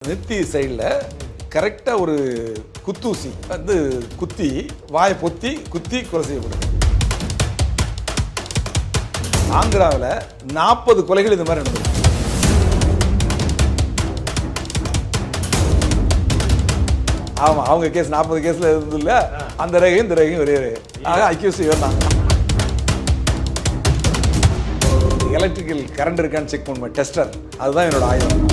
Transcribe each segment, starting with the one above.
நெத்தி சைடில் கரெக்டாக ஒரு குத்தூசி வந்து குத்தி வாயை பொத்தி குத்தி கொலை செய்யப்படுது. ஆந்திராவில் 40 கொலைகள் இந்த மாதிரி நடந்தது. ஆமாம், அவங்க கேஸ் 40 கேஸில் இருந்தது இல்லை, அந்த ரேகையும் இந்த ரேகையும் ஒரே ஆக அக்யூஸ் இவர் தான். எலக்ட்ரிக்கல் கரண்ட் இருக்கான்னு செக் பண்ணுவேன், டெஸ்டர், அதுதான் என்னோட ஆயுதம்.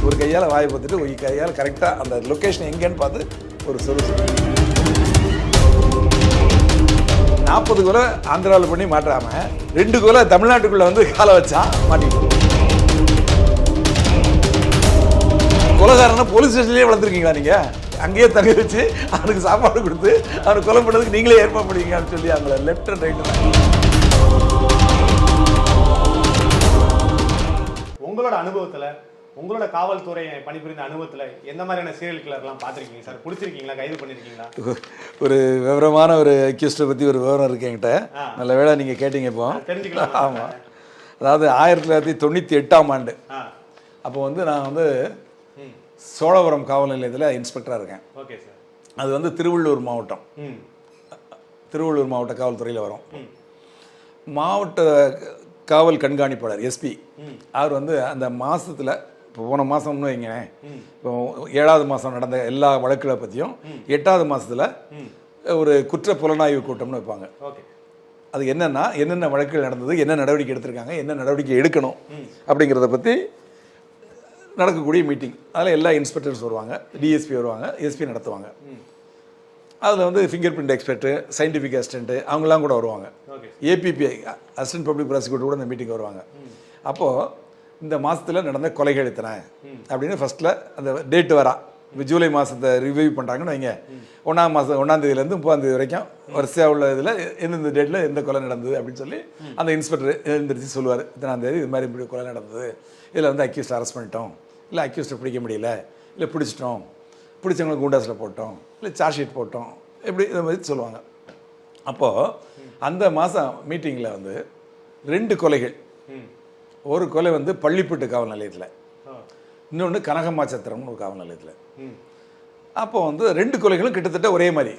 ஒரு கையால் வாயை பார்த்துட்டு ஒரு கையால் கரெக்டாக அந்த லொக்கேஷன் எங்கேன்னு பார்த்து ஒரு சொல்யூஷன். 40 கொலை ஆந்திராவில் பண்ணி மாட்டாமல் 2 கொலை தமிழ்நாட்டுக்குள்ளே வந்து காலை வச்சா மாட்டிக்கிட்டு. கொலைகாரனை போலீஸ் ஸ்டேஷன்லேயே வளர்த்துருக்கீங்களா நீங்கள்? அங்கேயே தங்க வச்சு அவனுக்கு சாப்பாடு கொடுத்து அவனுக்கு கொலை பண்ணுறதுக்கு நீங்களே ஏற்பாடு பண்ணுவீங்கன்னு சொல்லி அவங்கள லெஃப்ட் அண்ட் ரைட்டு. உங்களோட அனுபவத்தில், உங்களோட காவல்துறை பணிபுரிந்த அனுபவத்தில் எந்த மாதிரியான சீரியல் கில்லர்லாம் பார்த்துருக்கீங்க சார்? பிடிச்சிருக்கீங்களா? கைது பண்ணியிருக்கீங்களா? ஒரு விவரமான ஒரு அக்யூஸ்டை பற்றி ஒரு விவரம் இருக்கு என்கிட்ட. நல்ல வேளை நீங்கள் கேட்டீங்க. இப்போ தெரிஞ்சுக்கலாம். ஆமாம், அதாவது 1998ஆம் ஆண்டு அப்போ வந்து நான் வந்து சோழபுரம் காவல் நிலையத்தில் இன்ஸ்பெக்டராக இருக்கேன். Okay sir. அது வந்து திருவள்ளூர் மாவட்டம், திருவள்ளூர் மாவட்ட காவல்துறையில் வரும். மாவட்ட காவல் கண்காணிப்பாளர் எஸ்பி அவர் வந்து அந்த மாதத்தில், இப்போ போன மாதம்னு வைங்க, இப்போ 7வது மாதம் நடந்த எல்லா வழக்குகளை பற்றியும் 8வது மாதத்தில் ஒரு குற்ற புலனாய்வு கூட்டம்னு வைப்பாங்க. ஓகே. அது என்னென்னா, என்னென்ன வழக்குகள் நடந்தது, என்ன நடவடிக்கை எடுத்திருக்காங்க, என்ன நடவடிக்கை எடுக்கணும் அப்படிங்கிறத பற்றி நடக்கக்கூடிய மீட்டிங். அதில் எல்லா இன்ஸ்பெக்டர்ஸ் வருவாங்க, டிஎஸ்பி வருவாங்க, எஸ்பி நடத்துவாங்க. அதில் வந்து finger print expert, scientific assistant அவங்களாம் கூட வருவாங்க. ஏபிபிஐ அசிஸ்டன்ட் பப்ளிக் ப்ராசிக்யூட்டர் கூட இந்த மீட்டிங் வருவாங்க. அப்போது இந்த மாதத்தில் நடந்த கொலைகள் எத்தனை அப்படின்னு ஃபஸ்ட்டில் அந்த டேட்டு வரா. இப்போ ஜூலை மாதத்தை ரிவ்யூ பண்ணுறாங்கன்னு வைங்க, 1ஆம் மாதம் 1ஆம் தேதியிலேருந்து 30ஆம் தேதி வரைக்கும் வரிசையாக உள்ள இதில் எந்தெந்த டேட்டில் எந்த கொலை நடந்தது அப்படின்னு சொல்லி அந்த இன்ஸ்பெக்டர் எழுந்திரிச்சு சொல்லுவார். இத்தனாம் தேதி இது மாதிரி இப்படி கொலை நடந்தது, இதில் வந்து அக்யூஸ்ட் அரெஸ்ட் பண்ணிட்டோம், இல்லை அக்யூஸ்ட்டை பிடிக்க முடியல, இல்லை பிடிச்சிட்டோம், பிடிச்சவங்களுக்கு குண்டாஸில் போட்டோம், இல்லை சார்ஜ் ஷீட் போட்டோம், இப்படி இதை மாதிரி சொல்லுவாங்க. அப்போது அந்த மாதம் மீட்டிங்கில் வந்து 2 கொலைகள். ஒரு கொலை வந்து பள்ளிப்பட்டு காவல் நிலையத்தில், இன்னொன்று கனகம்மாச்சத்திரம்னு ஒரு காவல் நிலையத்தில். அப்போ வந்து 2 கொலைகளும் கிட்டத்தட்ட ஒரே மாதிரி.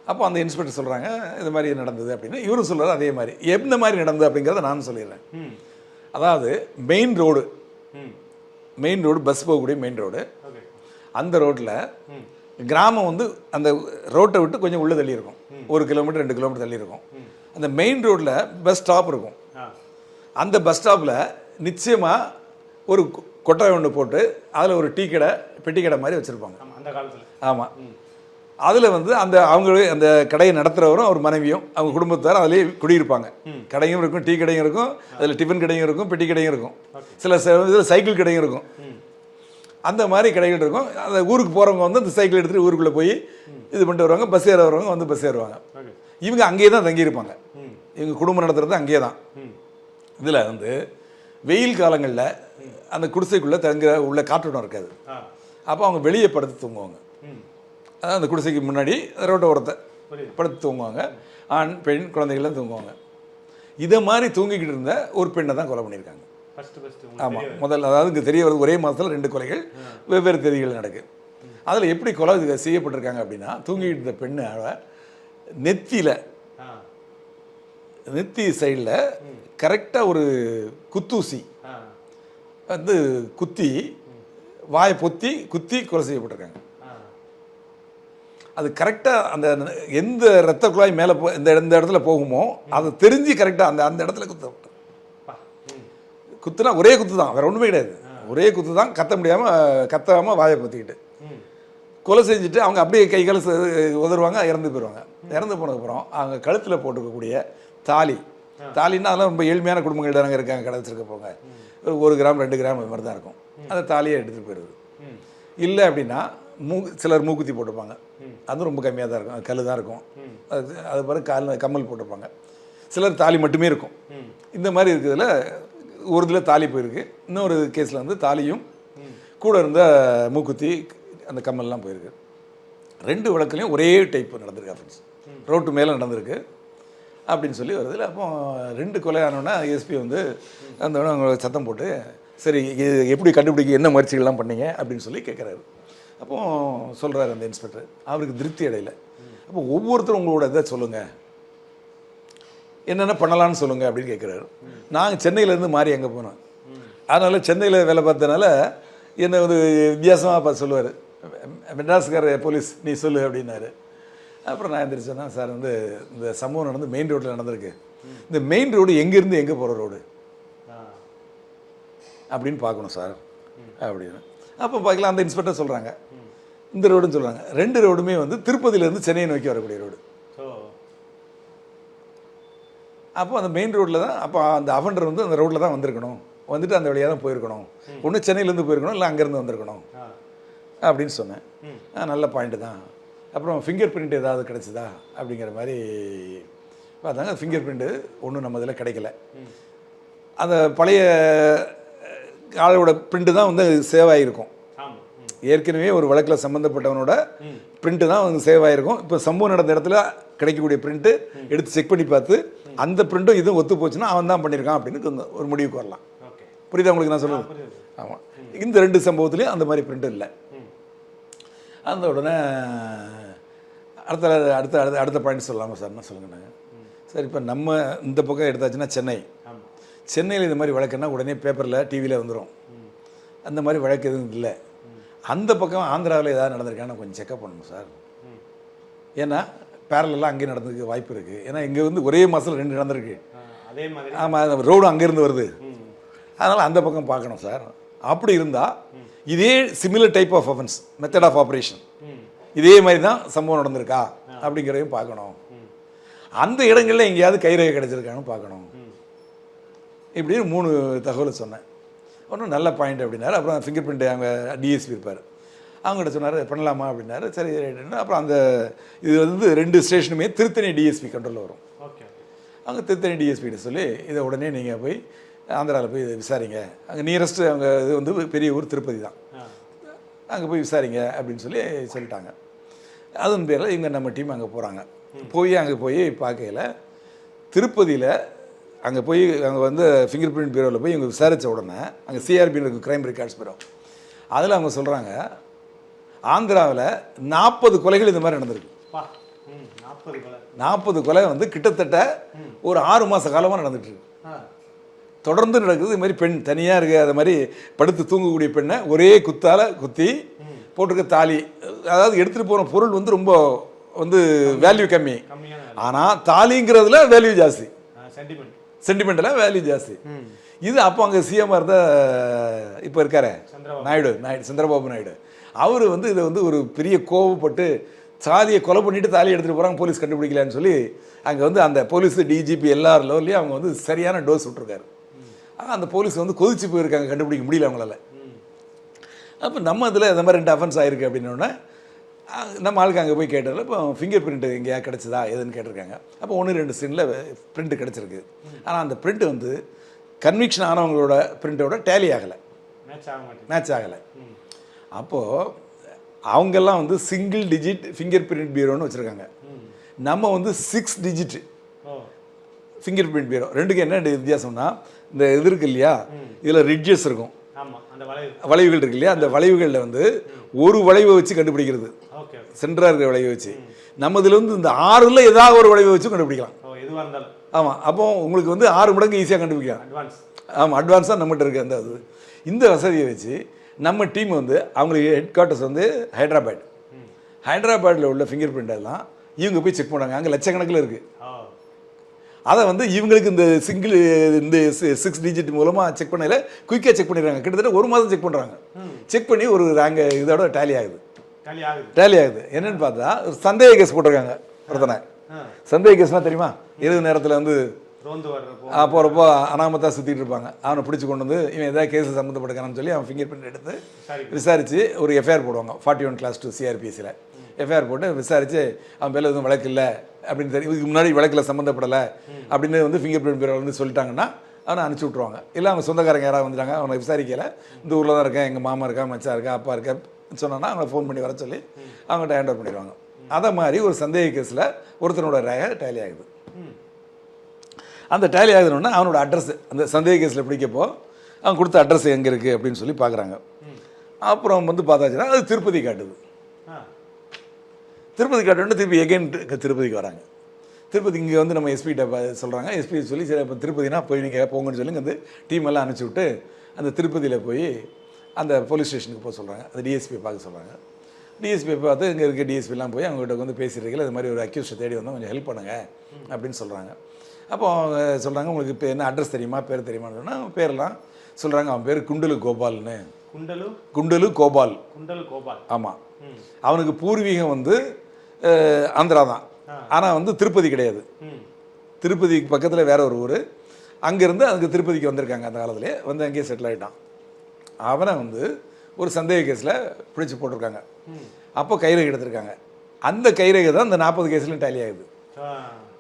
அப்போ அந்த இன்ஸ்பெக்டர் சொல்கிறாங்க இது மாதிரி நடந்தது அப்படின்னு. இவரும் சொல்கிறார் அதே மாதிரி. எந்த மாதிரி நடந்தது அப்படிங்கிறத நான் சொல்லிடுறேன். அதாவது மெயின் ரோடு பஸ் போகக்கூடிய மெயின் ரோடு, அந்த ரோட்டில் கிராமம் வந்து அந்த ரோட்டை விட்டு கொஞ்சம் உள்ளே தள்ளி இருக்கும், 1 கிலோமீட்டர் 2 கிலோமீட்டர் தள்ளி இருக்கும். அந்த மெயின் ரோட்டில் பஸ் ஸ்டாப் இருக்கும். அந்த பஸ் ஸ்டாப்பில் நிச்சயமாக ஒரு கொட்டை ஒன்று போட்டு அதில் ஒரு டீ கடை, பெட்டி கடை மாதிரி வச்சுருப்பாங்க அந்த காலத்தில். ஆமாம், அதில் வந்து அந்த அவங்களே அந்த கடையை நடத்துகிறவரும் அவர் மனைவியும் அவங்க குடும்பத்தார் அதிலே குடியிருப்பாங்க. கடையும் இருக்கும், டீ கடையும் இருக்கும், அதில் டிஃபன் கடையும் இருக்கும், பெட்டி கடையும் இருக்கும், சில இதில் சைக்கிள் கடையும் இருக்கும். அந்த மாதிரி கடைகள் இருக்கும். அந்த ஊருக்கு போகிறவங்க வந்து அந்த சைக்கிள் எடுத்துகிட்டு ஊருக்குள்ளே போய் இது பண்ணிட்டு வருவாங்க. பஸ் ஏற வரவங்க வந்து பஸ் ஏறுவாங்க. இவங்க அங்கேயே தான் தங்கியிருப்பாங்க. இவங்க குடும்பம் நடத்துறது அங்கேயே தான். இதில் வந்து வெயில் காலங்களில் அந்த குடிசைக்குள்ளே தங்குற உள்ள காற்றோட்டம் இருக்காது. அப்போ அவங்க வெளியே படுத்து தூங்குவாங்க. அதாவது அந்த குடிசைக்கு முன்னாடி ரோட்டை ஓரத்தை படுத்து தூங்குவாங்க. ஆண் பெண் குழந்தைகள்லாம் தூங்குவாங்க. இதை மாதிரி தூங்கிக்கிட்டு இருந்த ஒரு பெண்ணை தான் கொலை பண்ணியிருக்காங்க. ஆமாம், முதல்ல அதாவது இங்கே தெரிய வருது ஒரே மாதத்தில் 2 கொலைகள் வெவ்வேறு தேதிகள் நடக்குது. அதில் எப்படி கொலை செய்யப்பட்டிருக்காங்க அப்படின்னா, தூங்கிட்டு இருந்த பெண்ணை நெத்தி சைடில் கரெக்டாக ஒரு குத்தூசி வந்து குத்தி வாயை பொத்தி குத்தி கொலை செய்யப்பட்டிருக்காங்க. அது கரெக்டாக அந்த எந்த இரத்த குழாய் மேலே இந்த இடத்துல போகுமோ அதை தெரிஞ்சு கரெக்டாக அந்த இடத்துல குத்துனா ஒரே குத்து தான், வேறு ஒன்றுமே கிடையாது. ஒரே குத்து தான், கத்தாமல் வாயை பொத்திக்கிட்டு கொலை செஞ்சுட்டு அவங்க அப்படியே கை கால உதறுவாங்க, இறந்து போயிடுவாங்க. இறந்து போனதுக்கப்புறம் அவங்க கழுத்தில் போட்டுக்கக்கூடிய தாலின்னா அதெல்லாம் ரொம்ப ஏழ்மையான குடும்பங்கள் தானங்க இருக்காங்க. கடை வச்சுருக்க போங்க, ஒரு 1 கிராம் 2 கிராம் அது மாதிரி தான் இருக்கும். அந்த தாலியை எடுத்துகிட்டு போயிடுது. இல்லை அப்படின்னா சிலர் மூக்குத்தி போட்டுப்பாங்க, அதுவும் ரொம்ப கம்மியாக தான் இருக்கும், கல் தான் இருக்கும். அது பிறகு கம்மல் போட்டுருப்பாங்க. சிலர் தாலி மட்டுமே இருக்கும். இந்த மாதிரி இருக்கிறதுல ஒரு இதில் தாலி போயிருக்கு, இன்னொரு கேஸில் வந்து தாலியும் கூட இருந்த மூக்குத்தி அந்த கம்மல்லாம் போயிருக்கு. 2 வழக்குலையும் ஒரே டைப் நடந்திருக்கு. ஃப்ரெண்ட்ஸ், ரோட்டு மேலே நடந்திருக்கு. அப்படின்னு சொல்லி வருது. அப்போ 2 கொலை ஆனோன்னா எஸ்பி வந்து அந்த அவங்க சத்தம் போட்டு சரி இது எப்படி கண்டுபிடிக்க என்ன முயற்சிகள்லாம் பண்ணீங்க அப்படின்னு சொல்லி கேட்குறாரு. அப்போ சொல்கிறாரு அந்த இன்ஸ்பெக்டர், அவருக்கு திருப்தி அடையலை. அப்போ ஒவ்வொருத்தரும் உங்களோட இதை சொல்லுங்கள், என்னென்ன பண்ணலான்னு சொல்லுங்கள் அப்படின்னு கேட்குறாரு. நாங்கள் சென்னையிலேருந்து மாறி அங்கே போனோம், அதனால் சென்னையில் வேலை பார்த்ததுனால என்னை ஒரு வித்தியாசமாக பார்த்து சொல்லுவார். மெட்ராஸ்கார போலீஸ் நீ சொல்லு அப்படின்னாரு. அப்புறம் நான் எந்திரிச்சேன்னா, சார் வந்து இந்த சம்பவம் நடந்து மெயின் ரோட்டில் நடந்திருக்கு, இந்த மெயின் ரோடு எங்கேருந்து எங்கே போகிற ரோடு அப்படின்னு பார்க்கணும் சார் அப்படின்னு. அப்போ பார்க்கலாம், அந்த இன்ஸ்பெக்டர் சொல்கிறாங்க இந்த ரோடுன்னு சொல்கிறாங்க. 2 ரோடுமே வந்து திருப்பதியிலேருந்து சென்னையை நோக்கி வரக்கூடிய ரோடு. அப்போ அந்த மெயின் ரோட்டில் தான், அப்போ அந்த அஃபண்டர் வந்து அந்த ரோட்டில் தான் வந்திருக்கணும், வந்துட்டு அந்த வழியாக தான் போயிருக்கணும், ஒன்று சென்னையிலேருந்து போயிருக்கணும் இல்லை அங்கேருந்து வந்திருக்கணும் அப்படின்னு சொன்னேன். நல்ல பாயிண்ட்டு தான். அப்புறம் ஃபிங்கர் பிரிண்ட் ஏதாவது கிடச்சிதா அப்படிங்கிற மாதிரி பார்த்தாங்க. ஃபிங்கர் பிரிண்ட்டு ஒன்றும் நம்ம இதில் கிடைக்கல. அந்த பழைய ஆளோட பிரிண்ட்டு தான் வந்து சேவ் ஆகிருக்கும். ஏற்கனவே ஒரு வழக்கில் சம்மந்தப்பட்டவனோட பிரிண்ட்டு தான் வந்து சேவ் ஆகிருக்கும். இப்போ சம்பவம் நடந்த இடத்துல கிடைக்கக்கூடிய பிரிண்ட்டு எடுத்து செக் பண்ணி பார்த்து அந்த பிரிண்ட்டும் இதுவும் ஒத்து போச்சுன்னா அவன் தான் பண்ணியிருக்கான் அப்படின்னு ஒரு முடிவுக்கு வரலாம். புரியுதா உங்களுக்கு நான் சொல்லுவேன்? ஆமாம், இந்த 2 சம்பவத்துலேயும் அந்த மாதிரி பிரிண்ட்டும் இல்லை. அந்த உடனே அடுத்த பாயிண்ட் சொல்லலாமா சார்னா சொல்லுங்கள். நாங்கள் சார் இப்போ நம்ம இந்த பக்கம் எடுத்தாச்சுன்னா சென்னையில் இந்த மாதிரி வழக்குன்னா உடனே பேப்பரில் டிவியில் வந்துடும். அந்த மாதிரி வழக்கு எதுவும் இல்லை. அந்த பக்கம் ஆந்திராவில் ஏதாவது நடந்திருக்கான்னு கொஞ்சம் செக்அப் பண்ணணும் சார். ஏன்னா பேரலெல்லாம் அங்கேயும் நடந்ததுக்கு வாய்ப்பு இருக்குது. ஏன்னா இங்கே வந்து ஒரே மாதத்தில் 2 நடந்திருக்கு. ஆமாம், ரோடு அங்கேருந்து வருது, அதனால் அந்த பக்கம் பார்க்கணும் சார். அப்படி இருந்தால் இதே similar type of offence, method of operation இதே மாதிரி தான் சம்பவம் நடந்திருக்கா அப்படிங்கிறதையும் பார்க்கணும். அந்த இடங்களில் எங்கேயாவது கைரேகை கிடைச்சிருக்கான்னு பார்க்கணும். இப்படின்னு 3 தகவலை சொன்னேன். ஒன்றும் நல்ல பாயிண்ட் அப்படின்னாரு. அப்புறம் ஃபிங்கர் பிரிண்ட் அவங்க டிஎஸ்பி இருப்பார், அவங்ககிட்ட சொன்னார் பண்ணலாமா அப்படின்னாரு. சரி ரைட்டுன்னு. அப்புறம் அந்த இது வந்து 2 ஸ்டேஷனுமே திருத்தணி டிஎஸ்பி கண்ட்ரோலில் வரும். அவங்க திருத்தணி டிஎஸ்பிகிட்ட சொல்லி இதை உடனே நீங்கள் போய் ஆந்திராவில் போய் இதை விசாரிங்க, அங்கே நியரஸ்ட்டு அவங்க இது வந்து பெரிய ஊர் திருப்பதி தான், அங்கே போய் விசாரிங்க அப்படின்னு சொல்லிட்டாங்க. அதன் பேரில் இவங்க நம்ம டீம் அங்கே போகிறாங்க. அங்கே போய் பார்க்கையில் திருப்பதியில் அங்கே போய் அங்கே வந்து ஃபிங்கர் பிரிண்ட் பியூரோவில் போய் இவங்க விசாரித்த உடனே அங்கே சிஆர்பின்னு இருக்குது, க்ரைம் ரெக்கார்ட்ஸ் பியூரோ. அதில் அவங்க சொல்கிறாங்க ஆந்திராவில் 40 கொலைகள் இந்த மாதிரி நடந்திருக்கு. 40 கொலை வந்து கிட்டத்தட்ட ஒரு 6 மாத காலமாக நடந்துட்டுருக்கு. தொடர்ந்து நடக்குது. இது மாதிரி பெண் தனியாக இருக்குது, அது மாதிரி படுத்து தூங்கக்கூடிய பெண்ணை ஒரே குத்தால் குத்தி போட்டிருக்க தாலி, அதாவது எடுத்துகிட்டு போகிற பொருள் வந்து ரொம்ப வந்து வேல்யூ கம்மி, ஆனால் தாலிங்கிறதுல வேல்யூ ஜாஸ்தி, சென்டிமெண்டலாக வேல்யூ ஜாஸ்தி. இது அப்போ அங்கே சிஎம்மாக இருந்த இப்போ இருக்காரு சந்திரபாபு நாயுடு, அவர் வந்து இதை வந்து ஒரு பெரிய கோவப்பட்டு தாலியை கொலை பண்ணிவிட்டு தாலியை எடுத்துகிட்டு போகிறாங்க, போலீஸ் கண்டுபிடிக்கலான்னு சொல்லி அங்கே வந்து அந்த போலீஸ் டிஜிபி எல்லார் லெவல்லையும் அவங்க வந்து சரியான டோஸ் விட்டுருக்காரு. அந்த போலீஸ் வந்து கொதிச்சு போயிருக்காங்க, கண்டுபிடிக்க முடியல அவங்களால. அப்போ நம்ம இதில் இந்த மாதிரி 2 அஃபென்ஸ் ஆகிருக்கு அப்படின்னோடனே நம்ம ஆளுக்கு அங்கே போய் கேட்டால இப்போ ஃபிங்கர் பிரிண்ட்டு எங்கேயா கிடச்சிதா எதுன்னு கேட்டிருக்காங்க. அப்போ 1-2 சீனில் பிரிண்ட்டு கிடச்சிருக்கு. ஆனால் அந்த பிரிண்ட்டு வந்து கன்விக்ஷன் ஆனவங்களோட பிரிண்ட்டோட டேலி ஆகலை, மேட்ச் ஆகலை. அப்போது அவங்கெல்லாம் வந்து சிங்கிள் டிஜிட் ஃபிங்கர் பிரிண்ட் பியூரோன்னு வச்சுருக்காங்க. நம்ம வந்து 6 டிஜிட் ஃபிங்கர் பிரிண்ட் பியூரோ. ரெண்டுக்கு என்ன வித்தியாசம்னா, இந்த இது இருக்கு இல்லையா, இதில் ரிட்ஜஸ் இருக்கும், வளைவுகள் இருக்கு இல்லையா, அந்த வளைவுகளில் வந்து ஒரு வளைவை வச்சு கண்டுபிடிக்கிறது, சென்டராக இருக்கிற வளைவை வச்சு. நம்ம இதில் வந்து இந்த 6ல் ஏதாவது ஒரு வளைவை வச்சு கண்டுபிடிக்கலாம். ஆமாம், அப்போ உங்களுக்கு வந்து 6 மடங்கு ஈஸியாக கண்டுபிடிக்கலாம். ஆமாம், அட்வான்ஸாக நம்மகிட்ட இருக்குது அந்த இது. இந்த வசதியை வச்சு நம்ம டீம் வந்து அவங்களுக்கு ஹெட் குவார்ட்டர்ஸ் வந்து ஹைதராபாத்தில் உள்ள ஃபிங்கர் பிரிண்ட் எல்லாம் இவங்க போய் செக் பண்ணுறாங்க. அங்கே லட்சக்கணக்கில் இருக்குது. அதை வந்து இவங்களுக்கு இந்த இந்த 6 டிஜிட் மூலமாக செக் பண்ணல குயிக்காக செக் பண்ணிடுறாங்க. கிட்டத்தட்ட 1 மாதம் செக் பண்ணுறாங்க. செக் பண்ணி ஒரு ரேங்க் இதோட டேலி ஆகுது. என்னன்னு பார்த்தா ஒரு சந்தேக கேஸ் போட்டிருக்காங்க ஒருத்தனை. சந்தேக கேஸ்னால் தெரியுமா, இரவு நேரத்தில் வந்து போகிறப்போ அனாமத்தாக சுற்றிட்டு இருப்பாங்க. அவனை பிடிச்சி கொண்டு வந்து இவன் எதாவது கேஸ் சம்மந்தப்பட்டிருக்கான்னு சொல்லி அவன் ஃபிங்கர் பிரிண்ட் எடுத்து விசாரித்து ஒரு எஃப்ஐஆர் போடுவாங்க. 41/2 சிஆர்பிஎஸ்சியில் எஃப்ஐஆர் போட்டு விசாரித்து அவன் பேரில் எதுவும் வழக்கு இல்லை அப்படின்னு தெரியும், இதுக்கு முன்னாடி வழக்கில் சம்மந்தப்படலை அப்படின்னு வந்து ஃபிங்கர் பிரிண்ட் பியூரோ வந்து சொல்லிட்டாங்கன்னா அவனை அனுப்பிச்சி விட்ருவாங்க. இல்லை அவங்க சொந்தக்காரங்க யாராவது வந்துட்டாங்க, அவனை விசாரிக்கலை, இந்த ஊரில் தான் இருக்கேன், எங்கள் மாமா இருக்கா, மச்சா இருக்கா, அப்பா இருக்கா சொன்னான்னா அவங்கள ஃபோன் பண்ணி வர சொல்லி அவங்கள்ட்ட ஹேண்ட் ஓவர் பண்ணிடுவாங்க. அதை மாதிரி ஒரு சந்தேக கேஸில் ஒருத்தனோட ரேகை டேலி ஆகுது. அந்த டேலி ஆகுதுன்னா அவனோட அட்ரஸ் அந்த சந்தேக கேஸில் பிடிக்கப்போ அவன் கொடுத்த அட்ரஸ் எங்கே இருக்குது அப்படின்னு சொல்லி பார்க்குறாங்க. அப்புறம் வந்து பார்த்தாச்சுன்னா அது திருப்பதி காட்டுது. திருப்பதி காட்டுன்னு திருப்பி எகைன் திருப்பதிக்கு வராங்க. திருப்பதி இங்கே வந்து நம்ம எஸ்பிகிட்ட சொல்கிறாங்க. எஸ்பி சொல்லி சரி இப்போ திருப்பதினா போய் நீங்கள் போங்கன்னு சொல்லி அந்த டீம் எல்லாம் அனுப்பிச்சி விட்டு அந்த திருப்பதியில் போய் அந்த போலீஸ் ஸ்டேஷனுக்கு போக சொல்கிறாங்க. அந்த டிஎஸ்பியை பார்க்க சொல்கிறாங்க. டிஎஸ்பியை பார்த்து இங்கே இருக்க டிஎஸ்பிலாம் போய் அவங்ககிட்ட வந்து பேசியிருக்கீங்க, அது மாதிரி ஒரு அக்யூஸ்ட்டை தேடி வந்தால் கொஞ்சம் ஹெல்ப் பண்ணுங்கள் அப்படின்னு சொல்கிறாங்க. அப்போ அவங்க சொல்கிறாங்க உங்களுக்கு இப்போ என்ன அட்ரஸ் தெரியுமா பேர் தெரியுமான்னு சொன்னால் பேரெல்லாம் சொல்கிறாங்க. அவன் பேர் குண்டலு கோபால்னு. குண்டலு கோபால். ஆமாம். அவனுக்கு பூர்வீகம் வந்து ஆந்திரா தான், ஆனால் வந்து திருப்பதி கிடையாது. திருப்பதிக்கு பக்கத்தில் வேற ஒரு ஊர். அங்கேருந்து அதுக்கு திருப்பதிக்கு வந்திருக்காங்க. அந்த காலத்துலேயே வந்து அங்கேயே செட்டில் ஆகிட்டான். அவனை வந்து ஒரு சந்தேக கேஸில் பிடிச்சி போட்டிருக்காங்க. அப்போ கைரேகை எடுத்திருக்காங்க. அந்த கைரேகை தான் இந்த 40 கேஸ்லையும் டேலி ஆகுது.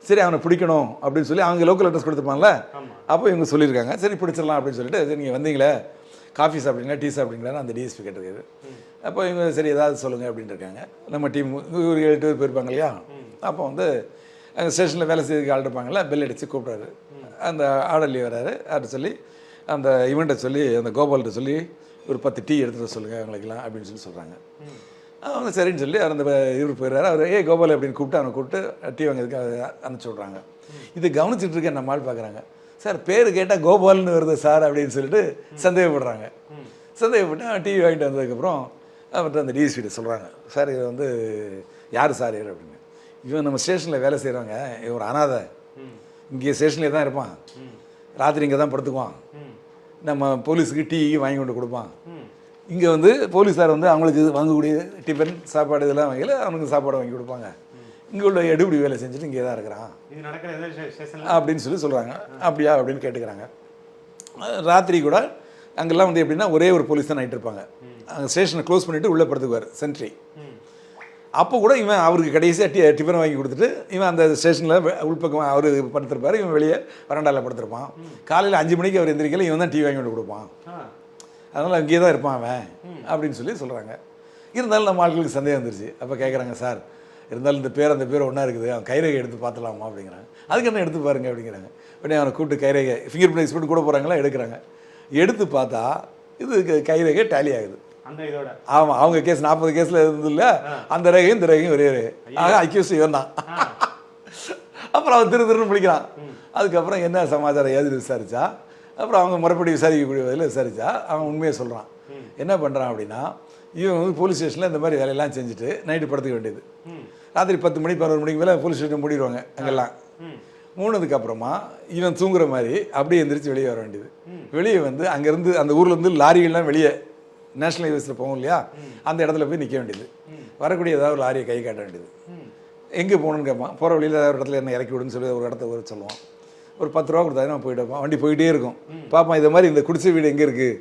சரி அவனை பிடிக்கணும் அப்படின்னு சொல்லி அவங்க லோக்கல் அட்ரஸ் கொடுத்துருப்பாங்கல்ல, அப்போ இவங்க சொல்லியிருக்காங்க சரி பிடிச்சிடலாம் அப்படின்னு சொல்லிட்டு சரி நீங்கள் வந்தீங்களே காஃபி சாப்பிட்டீங்களா டீ சாப்பிட்டீங்களான்னு அந்த டிஎஸ்பி கேட்டிருக்காரு. அப்போ இவங்க சரி ஏதாவது சொல்லுங்கள் அப்படின்ட்டு இருக்காங்க. நம்ம டீம் ஒரு 7 பேர் போயிருப்பாங்க இல்லையா. அப்போ வந்து அங்கே ஸ்டேஷனில் வேலை செய்யறதுக்கு ஆள் இருப்பாங்கல்ல, பெல் அடித்து கூப்பிட்றாரு. அந்த ஆர்டர்லி வராரு. அவர்கிட்ட சொல்லி அந்த இவன்கிட்ட சொல்லி அந்த கோபால்கிட்ட சொல்லி ஒரு 10 டீ எடுத்துகிட்டு சொல்லுங்கள் அவங்களுக்குலாம் அப்படின்னு சொல்லி சொல்கிறாங்க. அவங்க சரின்னு சொல்லி அந்த இவர் போயிடுறாரு. அவர் கோபால் அப்படின்னு கூப்பிட்டு அவனை கூப்பிட்டு டீ வாங்கிறதுக்கு அனுப்பிச்சி விட்றாங்க. இது கவனிச்சுட்டு இருக்க நம்ம ஆள் பார்க்குறாங்க. சார் பேர் கேட்டால் கோபால்னு வருது சார் அப்படின்னு சொல்லிட்டு சந்தேகப்படுறாங்க. சந்தேகப்பட்டு டீ வாங்கிட்டு வந்ததுக்கப்புறம் அவர்கிட்ட அந்த டிஎஸ்பிகிட்ட சொல்கிறாங்க. சார் இது வந்து யார் சார் இவர் அப்படின்னு. இவன் நம்ம ஸ்டேஷனில் வேலை செய்கிறவங்க, இவன் ஒரு அனாதை, இங்கே ஸ்டேஷன்லேயே தான் இருப்பான், ராத்திரி இங்கே தான் படுத்துக்குவான், நம்ம போலீஸுக்கு டீ வாங்கி கொண்டு கொடுப்பான். இங்கே வந்து போலீஸார் வந்து அவங்களுக்கு வாங்கக்கூடிய டிஃபன் சாப்பாடு இதெல்லாம் வாங்கல அவனுக்கு சாப்பாடு வாங்கி கொடுப்பாங்க. இங்கே உள்ள எடுபடி வேலை செஞ்சுட்டு இங்கே தான் இருக்கிறான் அப்படின்னு சொல்லி சொல்கிறாங்க. அப்படியா அப்படின்னு கேட்டுக்கிறாங்க. ராத்திரி கூட அங்கெல்லாம் வந்து எப்படின்னா ஒரே ஒரு போலீஸ் தான் நைட் இருப்பாங்க. அங்கே ஸ்டேஷனை க்ளோஸ் பண்ணிவிட்டு உள்ளே படுத்துக்குவார் சென்ட்ரி. அப்போ கூட இவன் அவருக்கு கடைசியாக டிஃபன் வாங்கி கொடுத்துட்டு இவன் அந்த ஸ்டேஷனில் உள்பக்கம் அவர் படுத்திருப்பார், இவன் வெளியே வராண்டாவில் படுத்திருப்பான். காலையில் 5 மணிக்கு அவர் எந்திரிக்கல, இவன் தான் டீ வாங்கி கொண்டு கொடுப்பான். அதனால் அங்கேயே தான் இருப்பான் அவன் அப்படின்னு சொல்லி சொல்கிறாங்க. இருந்தாலும் நம்ம ஆட்களுக்கு சந்தேகம் வந்துருச்சு. அப்போ கேட்குறாங்க சார் இருந்தாலும் இந்த பேர் அந்த பேர் ஒன்றா இருக்குது, அவன் கைரேகை எடுத்து பார்த்துலாமா அப்படிங்கிறாங்க. அதுக்கு என்ன எடுத்து பாருங்க அப்படிங்கிறாங்க. உடனே அவனை கூப்பிட்டு கைரேகை ஃபிங்கர் பிரிண்ட் எக்ஸ்பர்ட் கூட போகிறாங்களா எடுக்கிறாங்க. எடுத்து பார்த்தா இது கைரேகை டேலி ஆகுது. ஆமாம், அவங்க கேஸ் 40 கேஸில் இருந்தது இல்லை, அந்த ரேகையும் இந்த ரேகையும் ஒரே ஆக அக்யூஸ் இவன் தான். அப்புறம் அவன் திருன்னு பிடிக்கிறான். அதுக்கப்புறம் என்ன சமாச்சாரம் ஏது விசாரிச்சா, அப்புறம் அவங்க முறைப்படி விசாரிக்கக்கூடிய வகையில் விசாரித்தா அவன் உண்மையை சொல்கிறான். என்ன பண்ணுறான் அப்படின்னா, இவன் வந்து போலீஸ் ஸ்டேஷனில் இந்த மாதிரி வேலையெல்லாம் செஞ்சுட்டு நைட்டு படுத்துக்க வேண்டியது. ராத்திரி 10 மணி 11 மணிக்கு மேலே போலீஸ் ஸ்டேஷன் மூடிடுவாங்க அங்கெல்லாம். மூணதுக்கு அப்புறமா இவன் தூங்குற மாதிரி அப்படியே எந்திரிச்சு வெளியே வர வேண்டியது. வெளியே வந்து அங்கேருந்து அந்த ஊர்லேருந்து லாரிகள்லாம் வெளியே நேஷனல் ஹைவேஸில் போகும் இல்லையா, அந்த இடத்துல போய் நிற்க வேண்டியது. வரக்கூடிய ஏதாவது ஒரு லாரியை கை காட்ட வேண்டியது. எங்கே போகணுன்னு கேட்பான். போகிற வழியில் ஏதாவது ஒரு இடத்துல என்ன இறக்கி விடுன்னு சொல்லி ஒரு இடத்த ஒரு சொல்லுவான். ஒரு 10 ரூபா கொடுத்தாலும் அவன் போயிட்டு இருப்பான். வண்டி போயிட்டே இருக்கும். பார்ப்பான் இது மாதிரி இந்த குடிசை வீடு எங்கே இருக்குது,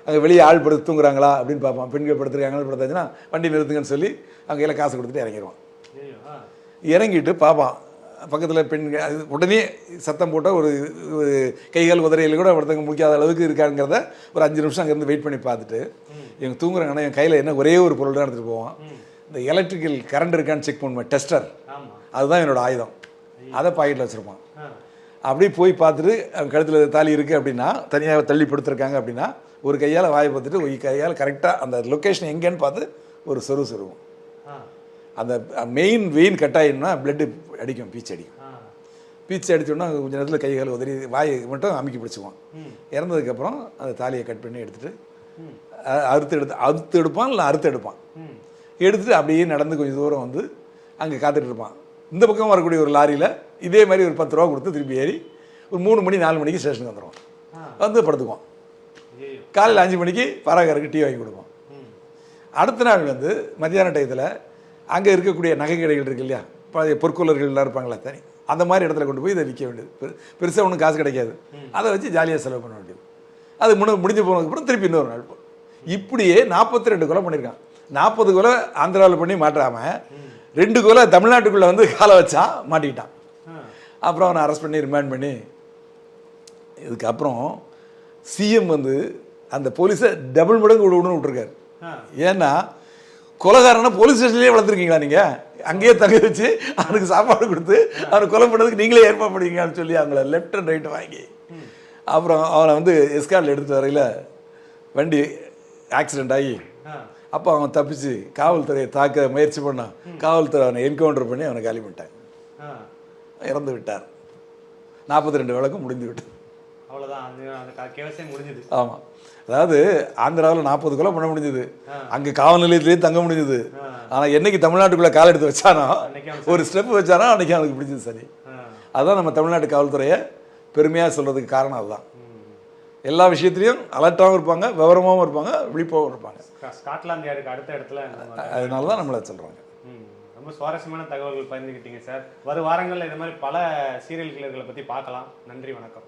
அங்கே வெளியே ஆள் படுத்து தூங்குறாங்களா அப்படின்னு பார்ப்பான். பெண்கள் படுத்துருக்காங்களா படுத்தாச்சுன்னா வண்டி நிறுத்துங்கன்னு சொல்லி அவங்க எல்லாம் காசு கொடுத்துட்டு இறங்கிடுவான். இறங்கிட்டு பார்ப்பான் பக்கத்தில் பெண்கள் உடனே சத்தம் போட்டால் ஒரு கைகால் உதறையில் கூட ஒருத்தங்க முடிக்காத அளவுக்கு இருக்காங்கிறத ஒரு 5 நிமிஷம் அங்கேருந்து வெயிட் பண்ணி பார்த்துட்டு இவங்க தூங்குறாங்கன்னா என் கையில் என்ன ஒரே ஒரு பொருள் தான் எடுத்துகிட்டு போவான். இந்த எலக்ட்ரிக்கல் கரண்ட் இருக்கான்னு செக் பண்ணுவேன், டெஸ்டர், அதுதான் என்னோடய ஆயுதம். அதை பாக்கெட்டில் வச்சுருப்பான். அப்படியே போய் பார்த்துட்டு கழுத்தில் தாலி இருக்குது அப்படின்னா தனியாக தள்ளி படுத்துருக்காங்க அப்படின்னா ஒரு கையால் வாயை பார்த்துட்டு ஒரு கையால் கரெக்டாக அந்த லொக்கேஷன் எங்கேன்னு பார்த்து ஒரு சொருவோம். அந்த மெயின் வெயின் கட்டாயின்னா பிளட்டு அடிக்கும், பீச்சு அடிக்கும். பீச்சு அடித்தோன்னா கொஞ்சம் நேரத்தில் கைகால் உதறி வாயை மட்டும் அமுக்கி பிடிச்சிக்குவான். இறந்ததுக்கப்புறம் அந்த தாலியை கட் பண்ணி எடுத்துகிட்டு அறுத்து எடுப்பான், இல்லை அறுத்து எடுப்பான். எடுத்துகிட்டு அப்படியே நடந்து கொஞ்சம் தூரம் வந்து அங்கே காத்துட்டு இருப்பான். இந்த பக்கம் வரக்கூடிய ஒரு லாரியில் இதே மாதிரி ஒரு 10 ரூபா கொடுத்து திருப்பி ஏறி ஒரு 3 மணி 4 மணிக்கு ஸ்டேஷனுக்கு வந்துடுவான். வந்து படுத்துக்குவான். காலையில் 5 மணிக்கு பாராகாருக்கு டீ வாங்கி கொடுப்பான். அடுத்த நாள் வந்து மத்தியான டயத்தில் அங்கே இருக்கக்கூடிய நகை கடைகள் இருக்கு இல்லையா, பழைய பொற்கொள்ளர்கள்லாம் இருப்பாங்களா தனி, அந்த மாதிரி இடத்துல கொண்டு போய் இதை விற்க வேண்டியது. பெருசாக ஒன்றும் காசு கிடைக்காது. அதை வச்சு ஜாலியாக செலவு பண்ண வேண்டியது. அது முடிஞ்சு போனதுக்கப்புறம் திருப்பி இன்னொரு நாள். இப்படியே 42 கொலை பண்ணியிருக்கான். 40 கொலை ஆந்திராவில் பண்ணி மாட்டாமல் 2 கொலை தமிழ்நாட்டுக்குள்ளே வந்து காலை வச்சா மாட்டிக்கிட்டான். அப்புறம் அவனை அரெஸ்ட் பண்ணி ரிமாண்ட் பண்ணி இதுக்கப்புறம் சிஎம் வந்து அந்த போலீஸை டபுள் மடங்கு விடணும்னு விட்டுருக்காரு. ஏன்னா கொலைகாரனை போலீஸ் ஸ்டேஷன்லேயே வளர்த்துருக்கீங்களா நீங்கள்? அங்கேயே தங்க வச்சு அவனுக்கு சாப்பாடு கொடுத்து அவனை கொலை பண்ணுறதுக்கு நீங்களே ஏற்பாடு பண்ணுவீங்கன்னு சொல்லி அவங்கள லெஃப்ட் அண்ட் ரைட் வாங்கி அப்புறம் அவனை வந்து எஸ்கார்டில் எடுத்துகிட்டு வரையில் வண்டி ஆக்சிடெண்ட் ஆகி அப்போ அவன் தப்பிச்சு காவல்துறையை தாக்க முயற்சி பண்ணான். காவல்துறை அவனை என்கவுண்டர் பண்ணி அவனை காலி பண்ணிட்டாங்க. இறந்து விட்டார். 42 வழக்கம் முடிந்து விட்டார். அவ்வளோதான், அந்த கேஸே முடிஞ்சது. ஆமாம், அதாவது ஆந்திராவில் 40 கொலை பண்ண முடிஞ்சது, அங்கே காவல் நிலையத்திலேயே தங்க முடிஞ்சது. ஆனால் என்னைக்கு தமிழ்நாட்டுக்குள்ளே கால் எடுத்து வச்சானோ, ஒரு ஸ்டெப் வச்சானோ, அன்றைக்கி அவனுக்கு பிடிச்சது சரி. அதுதான் நம்ம தமிழ்நாட்டு காவல்துறையை பெருமையாக சொல்கிறதுக்கு காரணம் அதுதான். எல்லா விஷயத்துலையும் அலர்ட்டாகவும் இருப்பாங்க, விவரமாகவும் இருப்பாங்க, விழிப்பாகவும் இருப்பாங்க. ஸ்காட்லாந்து யாருக்கு அடுத்த இடத்துல, அதனால தான் நம்மளை சொல்கிறாங்க. ரொம்ப சுவாரஸ்யமான தகவல்கள் பகிர்ந்துக்கிட்டீங்க சார். வரும் வாரங்களில் இது மாதிரி பல சீரியல் கில்லர்களை பற்றி பார்க்கலாம். நன்றி, வணக்கம்.